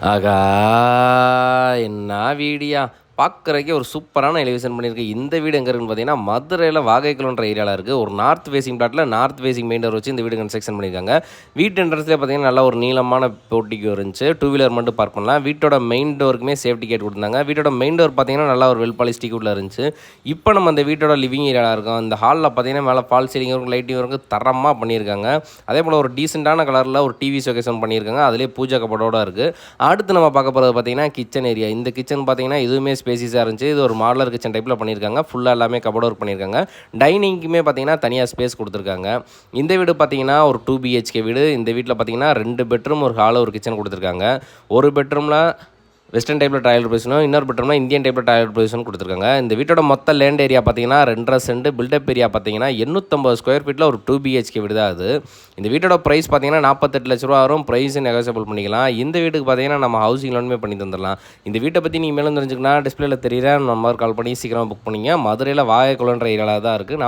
ஆகா! என்ன வீடியா! பார்க்குறதுக்கே ஒரு சூப்பரான எலிவேஷன் பண்ணியிருக்கு. இந்த வீடு எங்க இருக்குன்னு பார்த்தீங்கன்னா, மதுரையில வாகைக்குளம்ன்ற ஏரியால இருக்கு. ஒரு நார்த் ஃபேசிங் பிளாட்ல நார்த் ஃபேசிங் மெயின் டோர் வச்சு இந்த வீடு கன்ஸ்ட்ரக்ஷன் பண்ணியிருக்காங்க. வீட்டு என்ட்ரன்ஸ்லயே பார்த்தீங்கன்னா, நல்ல ஒரு நீளமான போர்ட்டிகோ இருந்துச்சு. டூ வீலர் மட்டும் பார்க் பண்ணலாம். வீட்டோட மெயின் டோருக்குமே சேஃப்டி கேட் குடுத்துருந்தாங்க. வீட்டோட மெயின் டோர் பார்த்தீங்கன்னா, நல்லா ஒரு வெல் பாலிஷ் டீக் வுட்ல இருந்துச்சு. இப்போ நம்ம அந்த வீட்டோட லிவிங் ஏரியால இருக்கோம். இந்த ஹால்ல பார்த்தீங்கன்னா, மேல ஃபால் சீலிங் இருக்கும், லைட்டிங் இருக்கும். தரமா பண்ணியிருக்காங்க. அதேபோல ஒரு டீசென்ட்டான கலர்ல ஒரு டிவி ஷோகேஸ் ஒண்ணு பண்ணியிருக்காங்க. அதிலேயே பூஜா கபோர்டோட இருக்கு. அடுத்து நம்ம பார்க்க போறது பார்த்தீங்கன்னா, கிச்சன் ஏரியா. இந்த கிச்சன் பார்த்தீங்கன்னா, இதுவுமே ஸ்பேசியஸா இருந்துச்சு. இது ஒரு மாடுலர் கிச்சன் டைப்ல பண்ணியிருக்காங்க. ஃபுல்லா எல்லாமே கபோர்ட் ஒர்க் பண்ணியிருக்காங்க. டைனிங்க்குமே பார்த்தீங்கன்னா, தனியா ஸ்பேஸ் குடுத்துருக்காங்க. இந்த வீடு பார்த்தீங்கன்னா, ஒரு 2 பிஹெச்கே வீடு. இந்த வீட்ல பார்த்தீங்கன்னா, 2 பெட்ரூம், ஒரு ஹால், ஒரு கிச்சன் குடுத்துருக்காங்க. ஒரு பெட்ரூம்ல வெஸ்டர்ன் டைப்பில் டாய்லெட் பொசிஷனும், இன்னொரு பெட்ரூம்ல இந்தியன் டைப்பில் டாய்லெட் பொசிஷன் கொடுத்துருக்காங்க. இந்த வீட்டோட மொத்த லேண்ட் ஏரியா பார்த்தீங்கன்னா 2.5 சென்ட், பில்டப் ஏரியா பார்த்தீங்கன்னா 850 ஸ்கொயர் ஃபீட்டில் ஒரு 2 பிஹெச்கே வீடு தான் அது. இந்த வீட்டோட ப்ரைஸ் பார்த்தீங்கன்னா 48 லட்ச ரூபா வரும். ப்ரைஸ் நெகோசியபிள் பண்ணிக்கலாம். இந்த வீட்டுக்கு பார்த்தீங்கன்னா நம்ம ஹவுசிங் லோனுமே பண்ணி தந்துடலாம். இந்த வீட்டை பற்றி நீங்கள் மேலும் தெரிஞ்சுக்கணும், டிஸ்பிளேல தெரியுற நம்பர் கால் பண்ணி சீக்கிரமாக புக் பண்ணிங்க. மதுரையில் வாகைக்குளம்ன்ற ஏரியாவில் தான் இருக்குது.